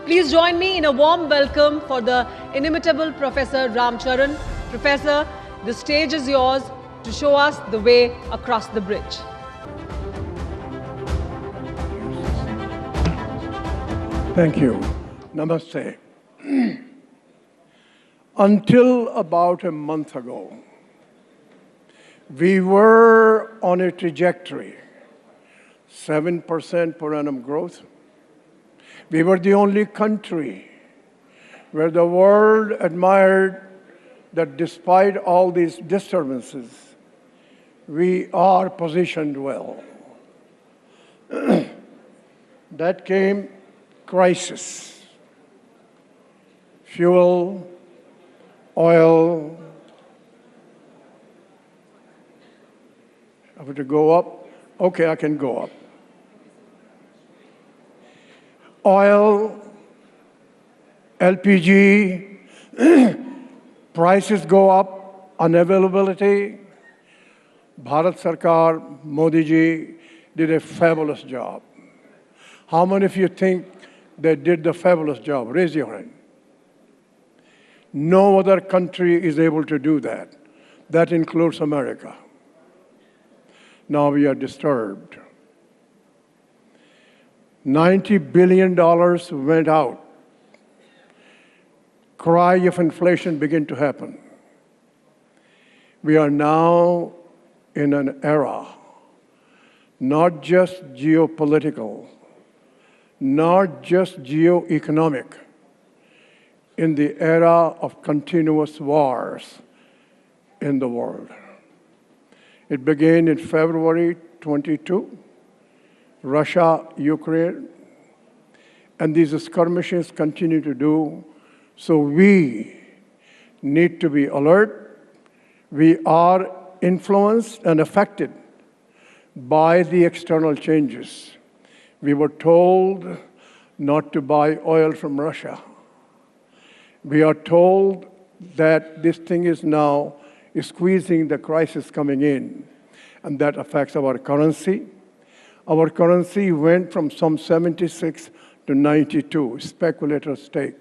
Please join me in a warm welcome for the inimitable Professor Ramcharan. Professor, the stage is yours to show us the way across the bridge. Thank you. Namaste. Until about a month ago, we were on a trajectory, 7% per annum growth. We were the only country where the world admired that despite all these disturbances, we are positioned well. That came crisis. Fuel, oil. I have to go up? Okay, I can go up. Oil, LPG, prices go up, unavailability. Bharat Sarkar, Modi ji did a fabulous job. How many of you think they did the fabulous job? Raise your hand. No other country is able to do that. That includes America. Now we are disturbed. $90 billion went out. Cry of inflation began to happen. We are now in an era, not just geopolitical, not just geo-economic, in the era of continuous wars in the world. It began in February 22, Russia, Ukraine, and these skirmishes continue to do. So we need to be alert. We are influenced and affected by the external changes. We were told not to buy oil from Russia. We are told that this thing is now squeezing the crisis coming in, and that affects our currency. Our currency went from some 76 to 92, speculator stake.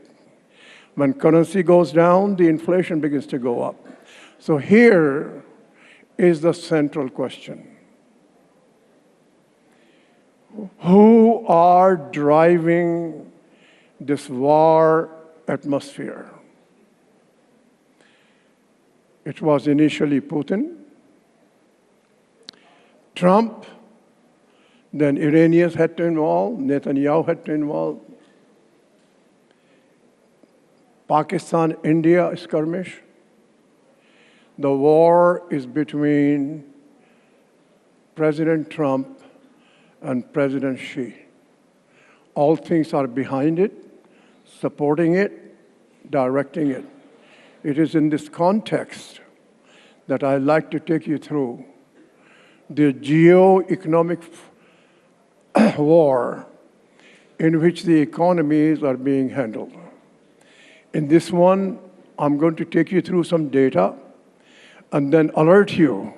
When currency goes down, the inflation begins to go up. So here is the central question. Who are driving this war atmosphere? It was initially Putin, Trump, then Iranians had to involve, Netanyahu had to involve, Pakistan, India skirmish. The war is between President Trump and President Xi. All things are behind it, supporting it, directing it. It is in this context that I'd like to take you through the geo-economic war in which the economies are being handled. In this one, I'm going to take you through some data and then alert you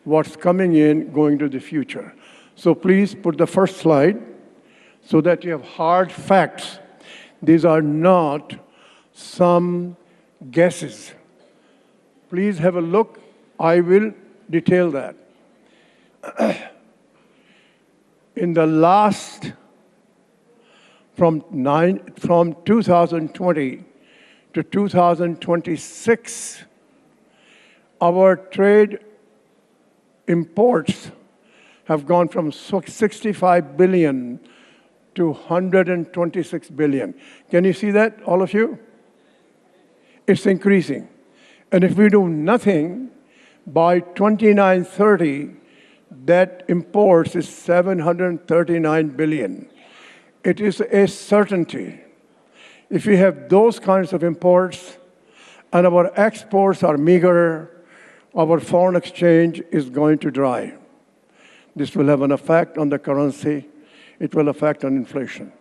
what's coming in going to the future. So please put the first slide so that you have hard facts. These are not some guesses. Please have a look. I will detail that. In the last, from 2020 to 2026, our trade imports have gone from 65 billion to 126 billion. Can you see that, all of you? It's increasing. And if we do nothing, by 2930, that imports is 739 billion. It is a certainty. If we have those kinds of imports and our exports are meager, our foreign exchange is going to dry. This will have an effect on the currency. It will affect on inflation.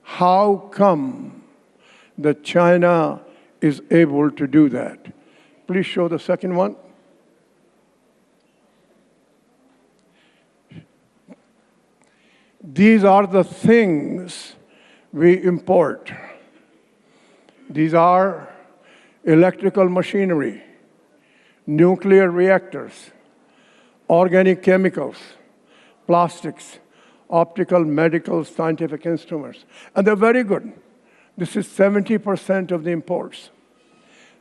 How come that China is able to do that? Please show the second one. These are the things we import. These are electrical machinery, nuclear reactors, organic chemicals, plastics, optical, medical, scientific instruments. And they're very good. This is 70% of the imports.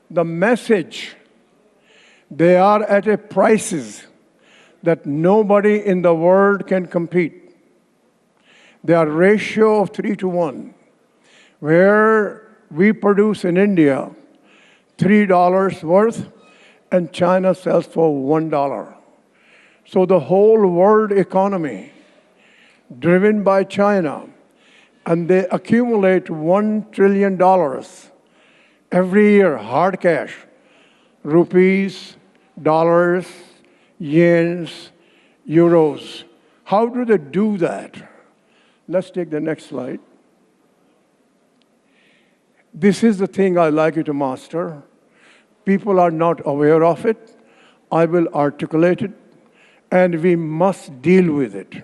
The message, they are at a prices that nobody in the world can compete. They are ratio of 3 to 1, where we produce in India $3 worth, and China sells for $1. So the whole world economy, driven by China, and they accumulate $1 trillion every year, hard cash, rupees, dollars, yens, euros. How do they do that? Let's take the next slide. This is the thing I'd like you to master. People are not aware of it. I will articulate it, and we must deal with it.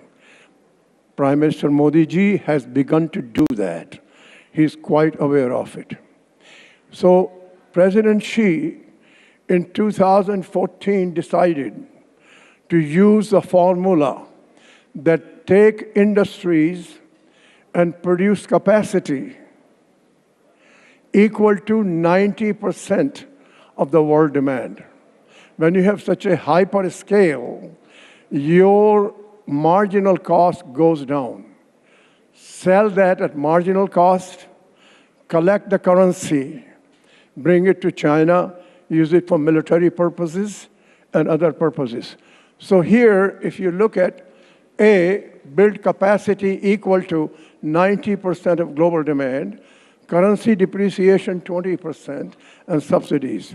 Prime Minister Modi ji has begun to do that. He's quite aware of it. So President Xi in 2014 decided to use the formula that take industries and produce capacity equal to 90% of the world demand. When you have such a hyper scale, your marginal cost goes down. Sell that at marginal cost, collect the currency, bring it to China, use it for military purposes and other purposes. So here, if you look at A, build capacity equal to 90% of global demand, currency depreciation 20%, and subsidies.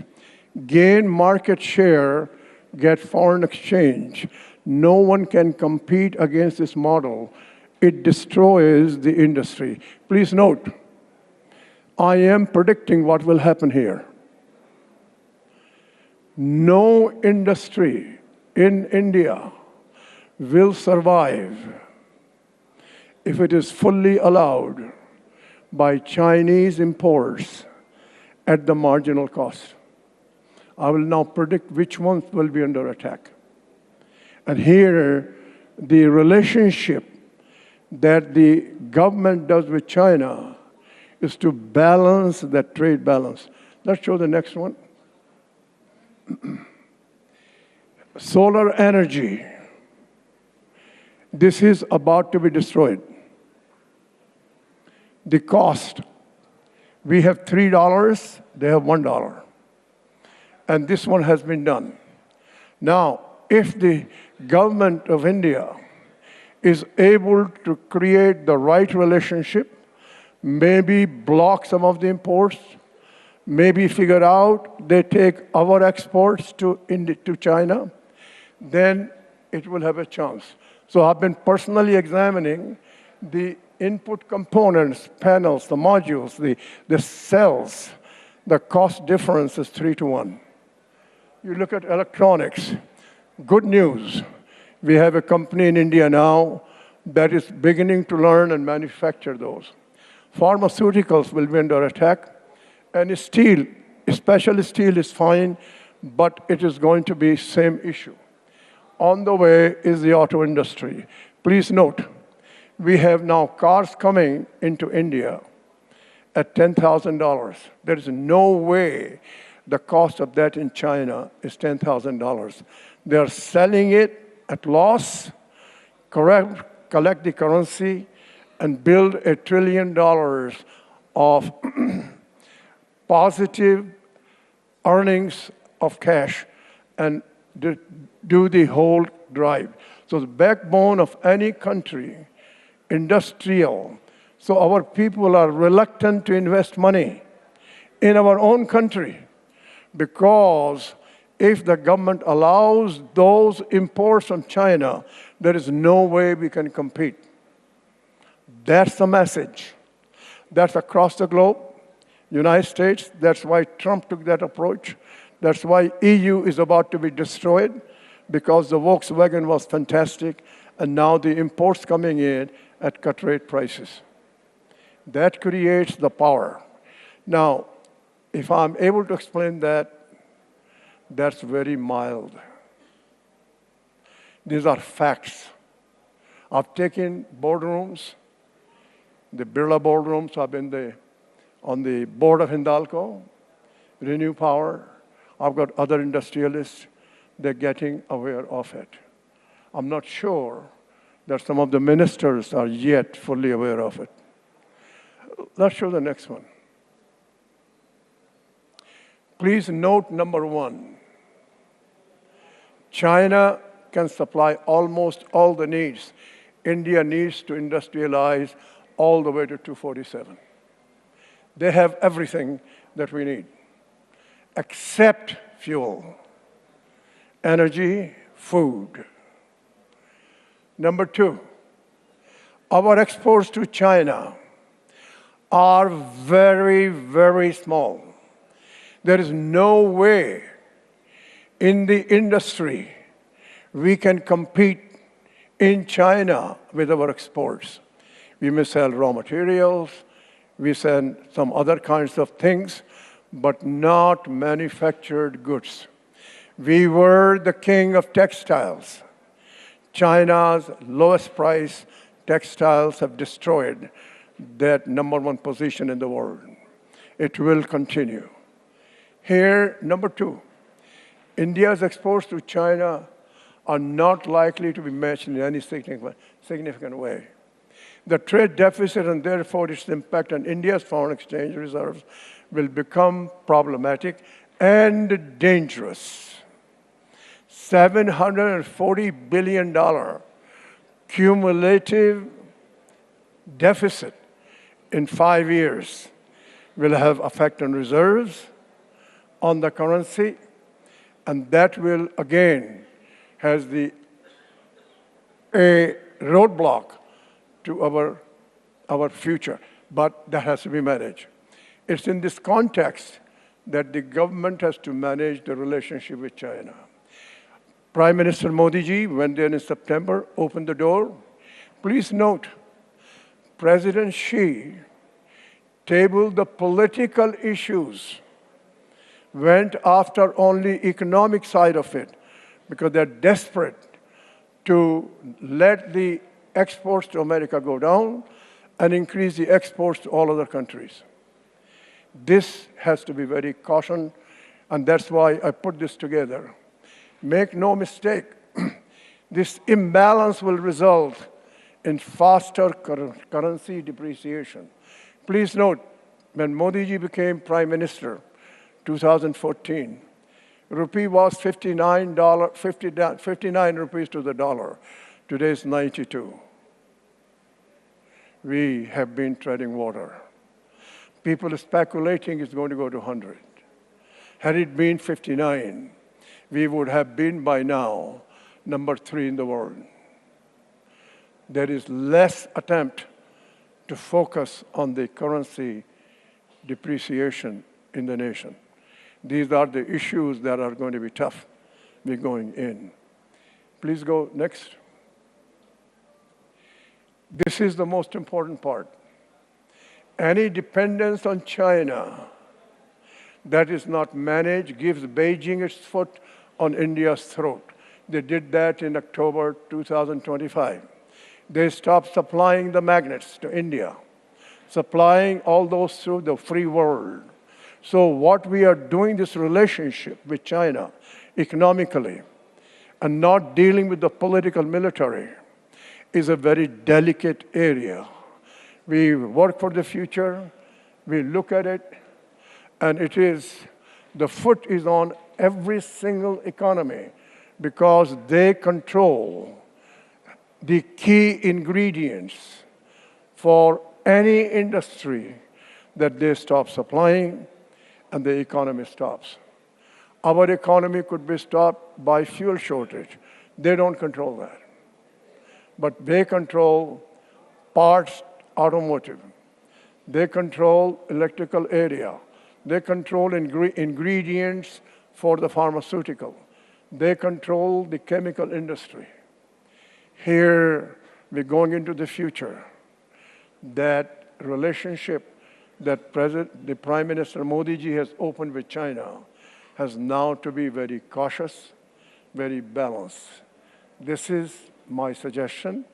Gain market share, get foreign exchange. No one can compete against this model. It destroys the industry. Please note, I am predicting what will happen here. No industry in India will survive if it is fully allowed by Chinese imports at the marginal cost. I will now predict which ones will be under attack. And here, the relationship that the government does with China is to balance that trade balance. Let's show the next one. Solar energy. This is about to be destroyed. The cost, we have $3, they have $1. And this one has been done. Now, if the government of India is able to create the right relationship, maybe block some of the imports, maybe figure out they take our exports to China, then it will have a chance. So I've been personally examining the input components, panels, the modules, the cells. The cost difference is 3 to 1. You look at electronics. Good news. We have a company in India now that is beginning to learn and manufacture those. Pharmaceuticals will be under attack. And steel, especially steel is fine, but it is going to be same issue. On the way is the auto industry. Please note, we have now cars coming into India at $10,000. There is no way the cost of that in China is $10,000. They are selling it at loss, collect the currency, and build $1 trillion of positive earnings of cash and do the whole drive. So the backbone of any country, industrial. So our people are reluctant to invest money in our own country because if the government allows those imports from China, there is no way we can compete. That's the message. That's across the globe. United States, that's why Trump took that approach. That's why EU is about to be destroyed because the Volkswagen was fantastic and now the imports coming in at cut rate prices. That creates the power. Now, if I'm able to explain that, that's very mild. These are facts. I've taken boardrooms, the Birla boardrooms. I've been on the board of Hindalco, Renew Power. I've got other industrialists. They're getting aware of it. I'm not sure that some of the ministers are yet fully aware of it. Let's show the next one. Please note number one. China can supply almost all the needs. India needs to industrialize all the way to 247. They have everything that we need, except fuel, energy, food. Number two, our exports to China are very, very small. There is no way in the industry we can compete in China with our exports. We may sell raw materials, we sell some other kinds of things, but not manufactured goods. We were the king of textiles. China's lowest price textiles have destroyed that number one position in the world. It will continue. Here, number two, India's exports to China are not likely to be matched in any significant way. The trade deficit and therefore its impact on India's foreign exchange reserves will become problematic and dangerous. $740 billion cumulative deficit in 5 years will have effect on reserves, on the currency, and that will again has a roadblock to our future, but that has to be managed. It's in this context that the government has to manage the relationship with China. Prime Minister Modi ji went there in September, opened the door. Please note, President Xi tabled the political issues, went after only economic side of it, because they're desperate to let the exports to America go down and increase the exports to all other countries. This has to be very cautioned, and that's why I put this together. Make no mistake, this imbalance will result in faster currency depreciation. Please note, when Modi ji became Prime Minister, 2014, rupee was 59 rupees to the dollar. Today is 92. We have been treading water. People are speculating it's going to go to 100. Had it been 59, we would have been by now number 3 in the world. There is less attempt to focus on the currency depreciation in the nation. These are the issues that are going to be tough. We're going in. Please go next. This is the most important part. Any dependence on China that is not managed gives Beijing its foot on India's throat. They did that in October 2025. They stopped supplying the magnets to India, supplying all those through the free world. So what we are doing, this relationship with China economically and not dealing with the political military is a very delicate area. We work for the future, we look at it, and it is, the foot is on every single economy because they control the key ingredients for any industry that they stop supplying and the economy stops. Our economy could be stopped by fuel shortage. They don't control that. But they control parts, automotive. They control electrical area. They control ingredients for the pharmaceutical. They control the chemical industry. Here, we're going into the future that relationship that the Prime Minister Modi ji has opened with China has now to be very cautious, very balanced. This is my suggestion,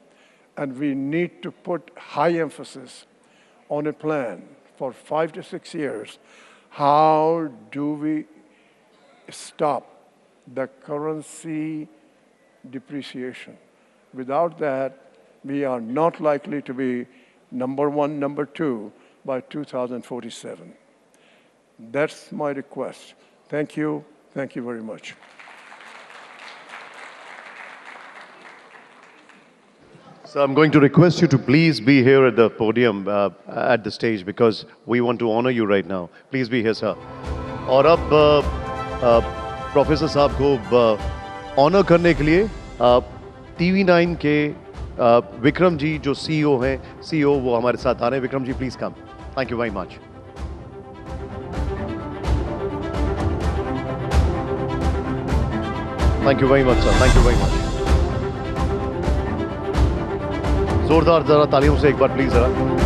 and we need to put high emphasis on a plan for 5 to 6 years. How do we stop the currency depreciation? Without that, we are not likely to be number one, number two by 2047. That's my request. Thank you. Thank you very much. So I'm going to request you to please be here at the podium, at the stage, because we want to honor you right now. Please be here, sir. और अब professor साहब को honour करने के लिए TV9 के विक्रम जी जो CEO हैं, CEO वो हमारे साथ आ रहे हैं. Vikram ji, please come. Thank you very much. Thank you very much sir. Thank you very much. जोरदार जरा तालियों से एक बार प्लीज जरा.